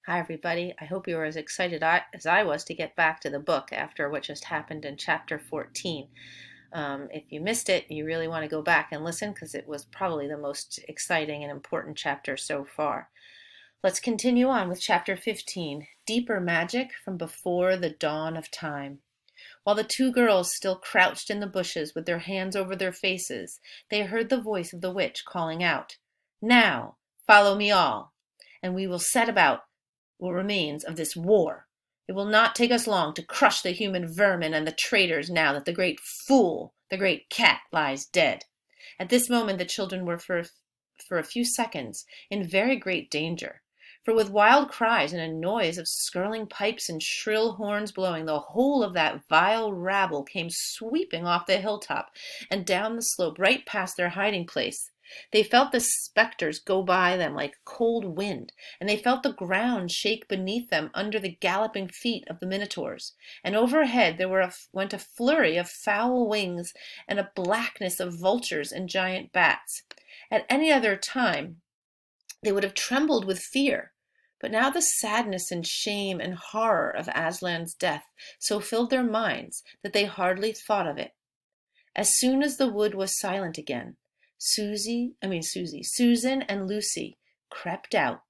Hi, everybody. I hope you were as excited as I was to get back to the book after what just happened in chapter 14. If you missed it, you really want to go back and listen because it was probably the most exciting and important chapter so far. Let's continue on with chapter 15, Deeper Magic from Before the Dawn of Time. While the two girls still crouched in the bushes with their hands over their faces, they heard the voice of the witch calling out, "Now, follow me all, and we will set about what remains of this war. It will not take us long to crush the human vermin and the traitors now that the great fool, the great cat, lies dead." At this moment the children were for a few seconds in very great danger. For with wild cries and a noise of skirling pipes and shrill horns blowing, the whole of that vile rabble came sweeping off the hilltop and down the slope right past their hiding place. They felt the specters go by them like cold wind, and they felt the ground shake beneath them under the galloping feet of the minotaurs. And overhead there went a flurry of foul wings and a blackness of vultures and giant bats. At any other time they would have trembled with fear. But now the sadness and shame and horror of Aslan's death so filled their minds that they hardly thought of it. As soon as the wood was silent again, Susan and Lucy crept out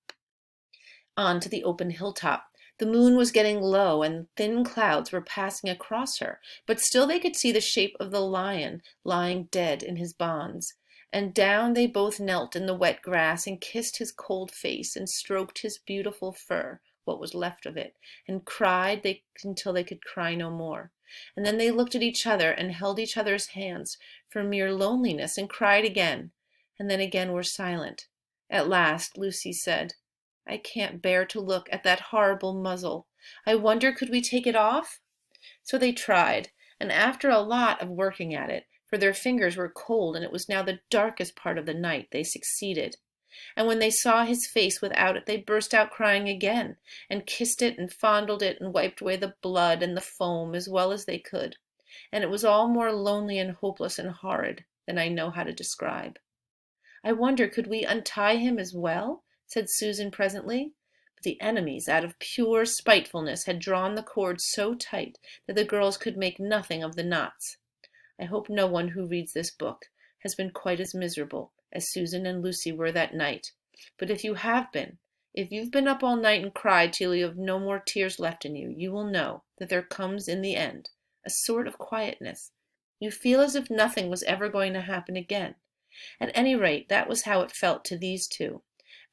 onto the open hilltop. The moon was getting low and thin clouds were passing across her, but still they could see the shape of the lion lying dead in his bonds. And down they both knelt in the wet grass and kissed his cold face and stroked his beautiful fur, what was left of it, and cried until they could cry no more. And then they looked at each other and held each other's hands for mere loneliness and cried again, and then again were silent. At last Lucy said, "I can't bear to look at that horrible muzzle. I wonder could we take it off?" So they tried, and after a lot of working at it, for their fingers were cold and it was now the darkest part of the night, they succeeded. And when they saw his face without it, they burst out crying again, and kissed it and fondled it and wiped away the blood and the foam as well as they could. And it was all more lonely and hopeless and horrid than I know how to describe. "I wonder could we untie him as well?" said Susan presently. But the enemies, out of pure spitefulness, had drawn the cord so tight that the girls could make nothing of the knots. I hope no one who reads this book has been quite as miserable as Susan and Lucy were that night. But if you have been, if you've been up all night and cried till you have no more tears left in you, you will know that there comes in the end a sort of quietness. You feel as if nothing was ever going to happen again. At any rate, that was how it felt to these two.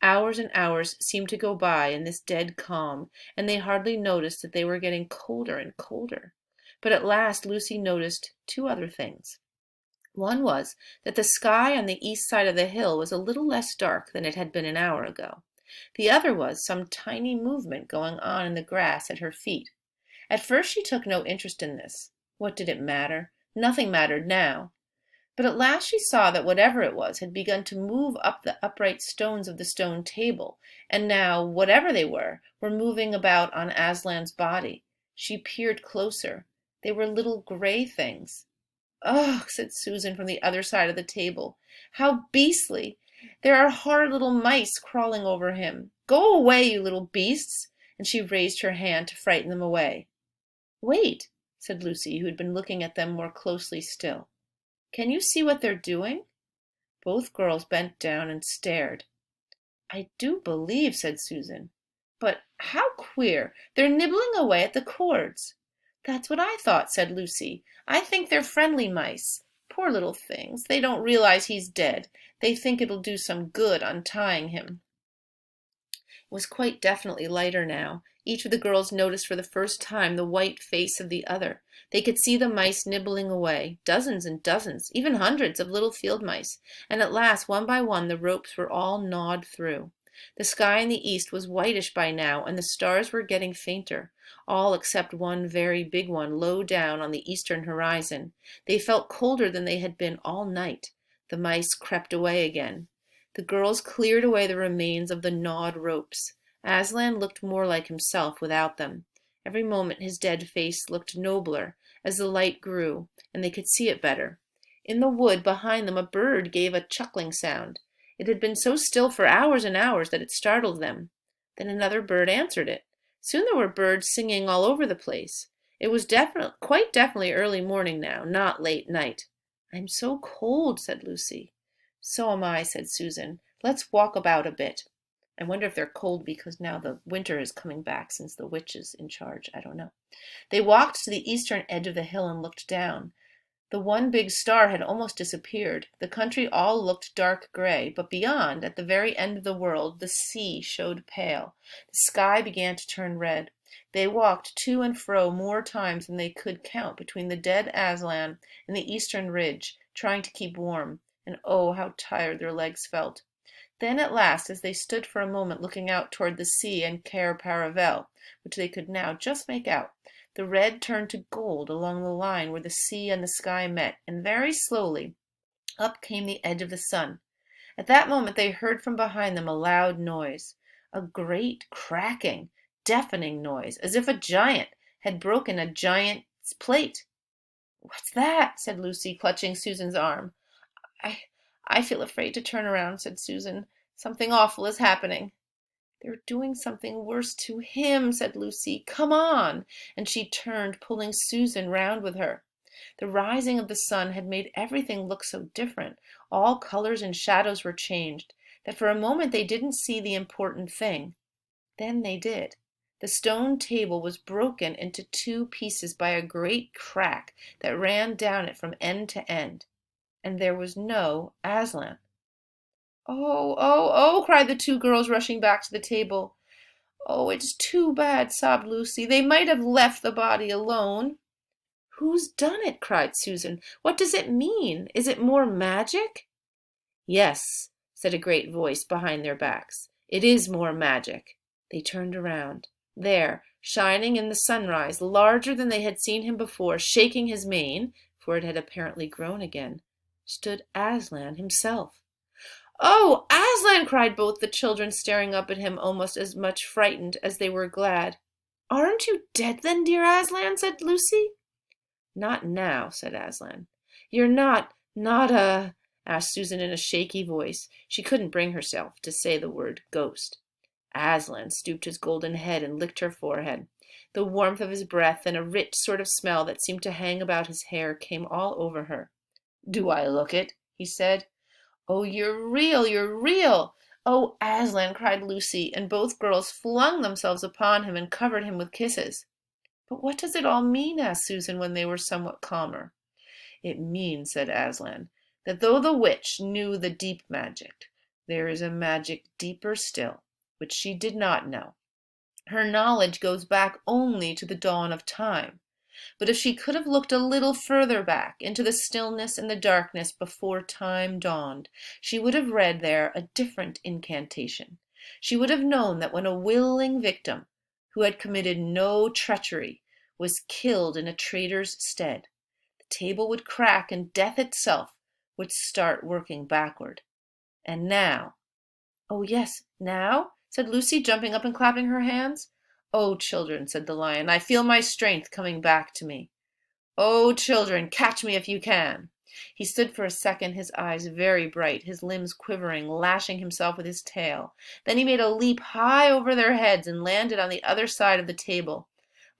Hours and hours seemed to go by in this dead calm, and they hardly noticed that they were getting colder and colder. But at last Lucy noticed two other things. One was that the sky on the east side of the hill was a little less dark than it had been an hour ago. The other was some tiny movement going on in the grass at her feet. At first she took no interest in this. What did it matter? Nothing mattered now. But at last she saw that whatever it was had begun to move up the upright stones of the stone table, and now, whatever they were moving about on Aslan's body. She peered closer. They were little gray things. "Ugh," said Susan from the other side of the table. "How beastly! There are horrid little mice crawling over him. Go away, you little beasts!" And she raised her hand to frighten them away. "Wait," said Lucy, who had been looking at them more closely still. "Can you see what they're doing?" Both girls bent down and stared. "I do believe," said Susan. "But how queer! They're nibbling away at the cords." "That's what I thought," said Lucy. "I think they're friendly mice. Poor little things. They don't realize he's dead. They think it'll do some good untying him." It was quite definitely lighter now. Each of the girls noticed for the first time the white face of the other. They could see the mice nibbling away, dozens and dozens, even hundreds of little field mice, and at last, one by one, the ropes were all gnawed through. The sky in the east was whitish by now, and the stars were getting fainter, all except one very big one low down on the eastern horizon. They felt colder than they had been all night. The mice crept away again. The girls cleared away the remains of the gnawed ropes. Aslan looked more like himself without them. Every moment his dead face looked nobler as the light grew, and they could see it better. In the wood behind them a bird gave a chuckling sound. It had been so still for hours and hours that it startled them. Then another bird answered it. Soon there were birds singing all over the place. It was quite definitely early morning now, not late night. "I'm so cold," said Lucy. "So am I," said Susan. "Let's walk about a bit." I wonder if they're cold because now the winter is coming back since the witch is in charge. I don't know. They walked to the eastern edge of the hill and looked down. The one big star had almost disappeared. The country all looked dark gray, but beyond, at the very end of the world, the sea showed pale. The sky began to turn red. They walked to and fro more times than they could count between the dead Aslan and the eastern ridge, trying to keep warm, and oh, how tired their legs felt. Then at last, as they stood for a moment looking out toward the sea and Cair Paravel, which they could now just make out, the red turned to gold along the line where the sea and the sky met, and very slowly up came the edge of the sun. At that moment they heard from behind them a loud noise, a great cracking, deafening noise, as if a giant had broken a giant's plate. "What's that?" said Lucy, clutching Susan's arm. "I I feel afraid to turn around," said Susan. "Something awful is happening." "They're doing something worse to him," said Lucy. "Come on." And she turned, pulling Susan round with her. The rising of the sun had made everything look so different. All colors and shadows were changed, that for a moment they didn't see the important thing. Then they did. The stone table was broken into two pieces by a great crack that ran down it from end to end. And there was no Aslan. "Oh, oh, oh!" cried the two girls, rushing back to the table. "Oh, it's too bad," sobbed Lucy. "They might have left the body alone." "Who's done it?" cried Susan. "What does it mean? Is it more magic?" "Yes," said a great voice behind their backs. "It is more magic." They turned around. There, shining in the sunrise, larger than they had seen him before, shaking his mane, for it had apparently grown again, stood Aslan himself. "Oh, Aslan!" cried both the children, staring up at him almost as much frightened as they were glad. "Aren't you dead then, dear Aslan?" said Lucy. "Not now," said Aslan. "You're not asked Susan in a shaky voice. She couldn't bring herself to say the word ghost. Aslan stooped his golden head and licked her forehead. The warmth of his breath and a rich sort of smell that seemed to hang about his hair came all over her. "Do I look it?" he said. "Oh, you're real, you're real!" "Oh, Aslan!" cried Lucy, and both girls flung themselves upon him and covered him with kisses. "But what does it all mean?" asked Susan when they were somewhat calmer. "It means," said Aslan, "that though the witch knew the deep magic, there is a magic deeper still, which she did not know. Her knowledge goes back only to the dawn of time. But if she could have looked a little further back into the stillness and the darkness before time dawned, she would have read there a different incantation. She would have known that when a willing victim, who had committed no treachery, was killed in a traitor's stead, the table would crack and death itself would start working backward. And now—" "Oh, yes, now?" said Lucy, jumping up and clapping her hands. "Oh, children," said the lion, "I feel my strength coming back to me. Oh, children, catch me if you can." He stood for a second, his eyes very bright, his limbs quivering, lashing himself with his tail. Then he made a leap high over their heads and landed on the other side of the table.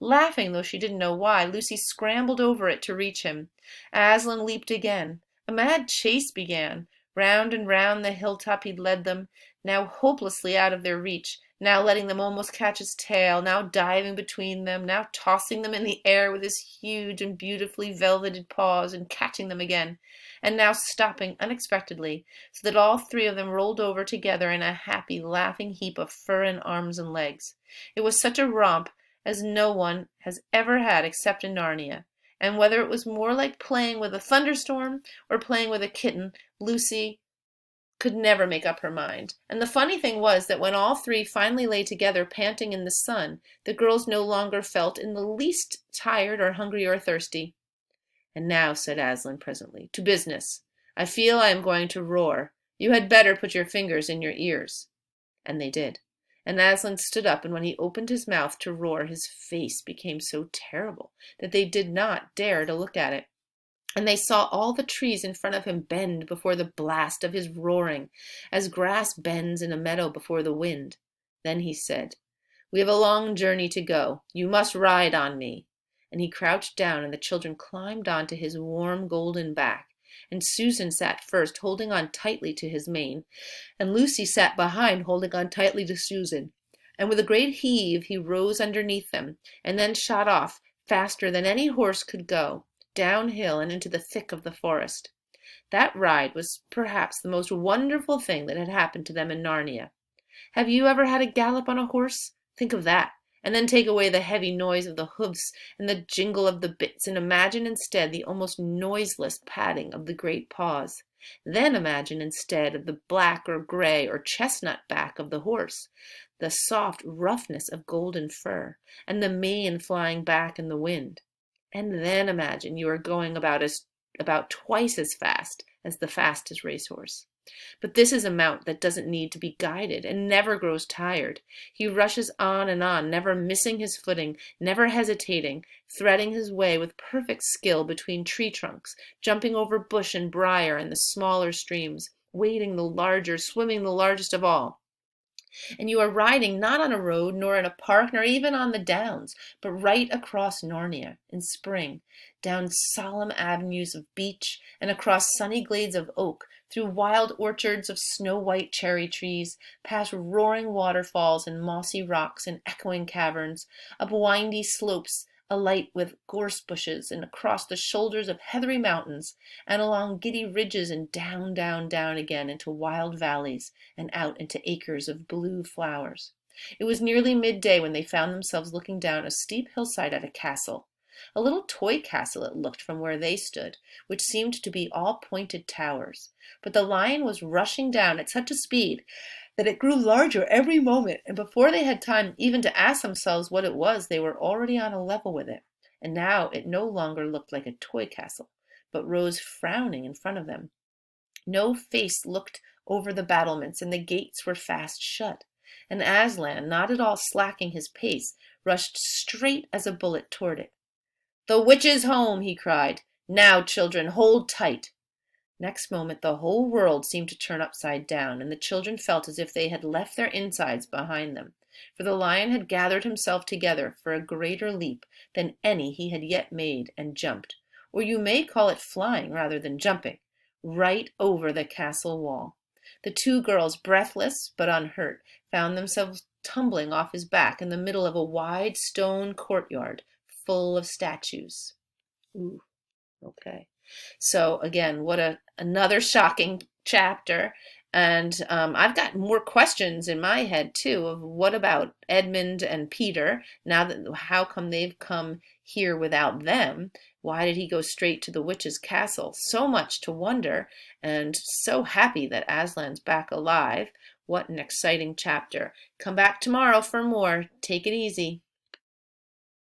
Laughing, though she didn't know why, Lucy scrambled over it to reach him. Aslan leaped again. A mad chase began. Round and round the hilltop he led them, now hopelessly out of their reach, now letting them almost catch his tail, now diving between them, now tossing them in the air with his huge and beautifully velveted paws and catching them again, and now stopping unexpectedly, so that all three of them rolled over together in a happy, laughing heap of fur and arms and legs. It was such a romp as no one has ever had except in Narnia, and whether it was more like playing with a thunderstorm or playing with a kitten, Lucy could never make up her mind. And the funny thing was that when all three finally lay together panting in the sun, the girls no longer felt in the least tired or hungry or thirsty. "And now," said Aslan presently, "to business. I feel I am going to roar. You had better put your fingers in your ears." And they did. And Aslan stood up, and when he opened his mouth to roar, his face became so terrible that they did not dare to look at it. And they saw all the trees in front of him bend before the blast of his roaring, as grass bends in a meadow before the wind. Then he said, "We have a long journey to go. You must ride on me." And he crouched down, and the children climbed onto his warm golden back. And Susan sat first, holding on tightly to his mane, and Lucy sat behind, holding on tightly to Susan. And with a great heave he rose underneath them, and then shot off, faster than any horse could go, downhill and into the thick of the forest. That ride was perhaps the most wonderful thing that had happened to them in Narnia. Have you ever had a gallop on a horse? Think of that, and then take away the heavy noise of the hoofs and the jingle of the bits, and imagine instead the almost noiseless padding of the great paws. Then imagine instead of the black or gray or chestnut back of the horse, the soft roughness of golden fur, and the mane flying back in the wind. And then imagine you are going about twice as fast as the fastest racehorse. But this is a mount that doesn't need to be guided and never grows tired. He rushes on and on, never missing his footing, never hesitating, threading his way with perfect skill between tree trunks, jumping over bush and briar and the smaller streams, wading the larger, swimming the largest of all. And you are riding not on a road, nor in a park, nor even on the downs, but right across Narnia in spring, down solemn avenues of beech, and across sunny glades of oak, through wild orchards of snow-white cherry trees, past roaring waterfalls and mossy rocks and echoing caverns, up windy slopes alight with gorse bushes, and across the shoulders of heathery mountains, and along giddy ridges, and down, down, down again into wild valleys, and out into acres of blue flowers. It was nearly midday when they found themselves looking down a steep hillside at a castle. A little toy castle it looked from where they stood, which seemed to be all pointed towers. But the lion was rushing down at such a speed that it grew larger every moment, and before they had time even to ask themselves what it was, they were already on a level with it. And now it no longer looked like a toy castle, but rose frowning in front of them. No face looked over the battlements, and the gates were fast shut. And Aslan, not at all slacking his pace, rushed straight as a bullet toward it. "The witch is home!" he cried. "Now, children, hold tight!" Next moment the whole world seemed to turn upside down, and the children felt as if they had left their insides behind them. For the lion had gathered himself together for a greater leap than any he had yet made, and jumped, or you may call it flying rather than jumping, right over the castle wall. The two girls, breathless but unhurt, found themselves tumbling off his back in the middle of a wide stone courtyard full of statues. Ooh, okay. So again, another shocking chapter. And I've got more questions in my head too of what about Edmund and Peter? Now that how come they've come here without them? Why did he go straight to the witch's castle? So much to wonder, and so happy that Aslan's back alive. What an exciting chapter. Come back tomorrow for more. Take it easy.